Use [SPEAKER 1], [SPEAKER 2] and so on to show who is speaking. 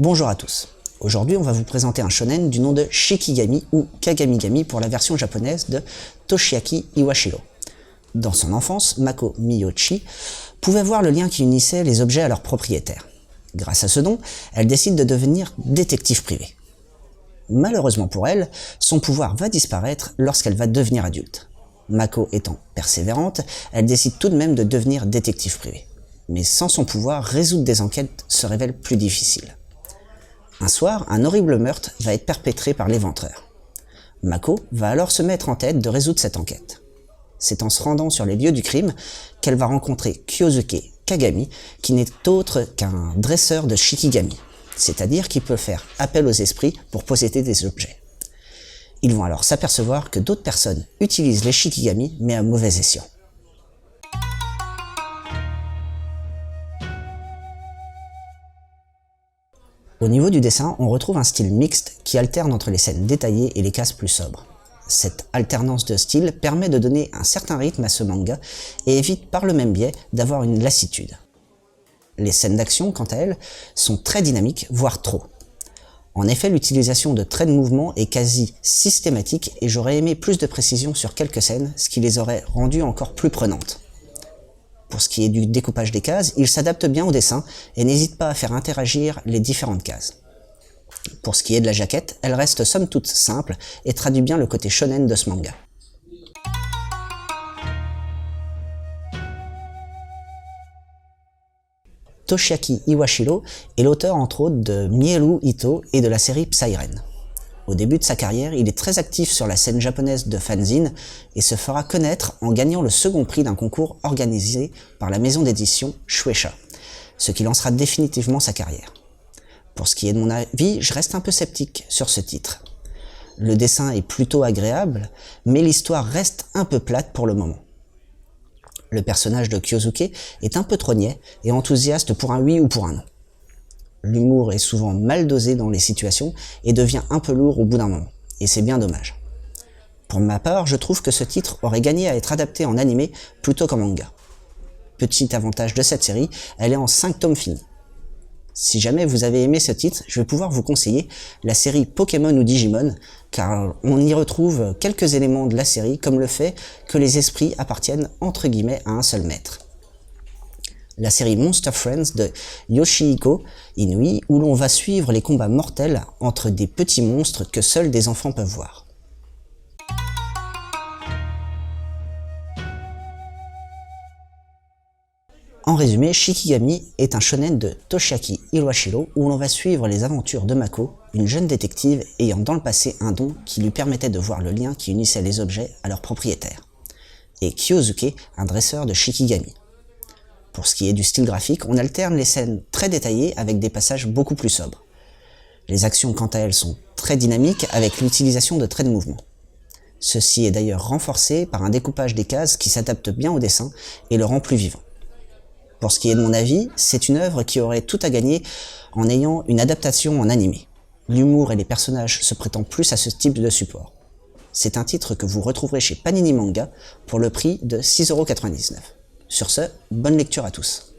[SPEAKER 1] Bonjour à tous. Aujourd'hui, on va vous présenter un shonen du nom de Shikigami ou Kagamigami pour la version japonaise de Toshiaki Iwashiro. Dans son enfance, Mako Miyoshi pouvait voir le lien qui unissait les objets à leurs propriétaires. Grâce à ce don, elle décide de devenir détective privée. Malheureusement pour elle, son pouvoir va disparaître lorsqu'elle va devenir adulte. Mako étant persévérante, elle décide tout de même de devenir détective privée. Mais sans son pouvoir, résoudre des enquêtes se révèle plus difficile. Un soir, un horrible meurtre va être perpétré par l'éventreur. Mako va alors se mettre en tête de résoudre cette enquête. C'est en se rendant sur les lieux du crime qu'elle va rencontrer Kyosuke Kagami, qui n'est autre qu'un dresseur de Shikigami, c'est-à-dire qui peut faire appel aux esprits pour posséder des objets. Ils vont alors s'apercevoir que d'autres personnes utilisent les Shikigami, mais à mauvais escient. Au niveau du dessin, on retrouve un style mixte qui alterne entre les scènes détaillées et les cases plus sobres. Cette alternance de style permet de donner un certain rythme à ce manga et évite par le même biais d'avoir une lassitude. Les scènes d'action, quant à elles, sont très dynamiques, voire trop. En effet, l'utilisation de traits de mouvement est quasi systématique et j'aurais aimé plus de précision sur quelques scènes, ce qui les aurait rendues encore plus prenantes. Pour ce qui est du découpage des cases, il s'adapte bien au dessin et n'hésite pas à faire interagir les différentes cases. Pour ce qui est de la jaquette, elle reste somme toute simple et traduit bien le côté shonen de ce manga. Toshiaki Iwashiro est l'auteur entre autres de Mielu Ito et de la série Psyren. Au début de sa carrière, il est très actif sur la scène japonaise de fanzine et se fera connaître en gagnant le second prix d'un concours organisé par la maison d'édition Shueisha, ce qui lancera définitivement sa carrière. Pour ce qui est de mon avis, je reste un peu sceptique sur ce titre. Le dessin est plutôt agréable, mais l'histoire reste un peu plate pour le moment. Le personnage de Kyosuke est un peu trop niais et enthousiaste pour un oui ou pour un non. L'humour est souvent mal dosé dans les situations et devient un peu lourd au bout d'un moment, et c'est bien dommage. Pour ma part, je trouve que ce titre aurait gagné à être adapté en animé plutôt qu'en manga. Petit avantage de cette série, elle est en 5 tomes finis. Si jamais vous avez aimé ce titre, je vais pouvoir vous conseiller la série Pokémon ou Digimon, car on y retrouve quelques éléments de la série, comme le fait que les esprits appartiennent entre guillemets à un seul maître. La série Monster Friends de Yoshihiko Inui, où l'on va suivre les combats mortels entre des petits monstres que seuls des enfants peuvent voir. En résumé, Shikigami est un shonen de Toshiaki Iwashiro où l'on va suivre les aventures de Mako, une jeune détective ayant dans le passé un don qui lui permettait de voir le lien qui unissait les objets à leurs propriétaires, et Kyosuke, un dresseur de Shikigami. Pour ce qui est du style graphique, on alterne les scènes très détaillées avec des passages beaucoup plus sobres. Les actions quant à elles sont très dynamiques avec l'utilisation de traits de mouvement. Ceci est d'ailleurs renforcé par un découpage des cases qui s'adapte bien au dessin et le rend plus vivant. Pour ce qui est de mon avis, c'est une œuvre qui aurait tout à gagner en ayant une adaptation en animé. L'humour et les personnages se prêtant plus à ce type de support. C'est un titre que vous retrouverez chez Panini Manga pour le prix de 6,99 €. Sur ce, bonne lecture à tous.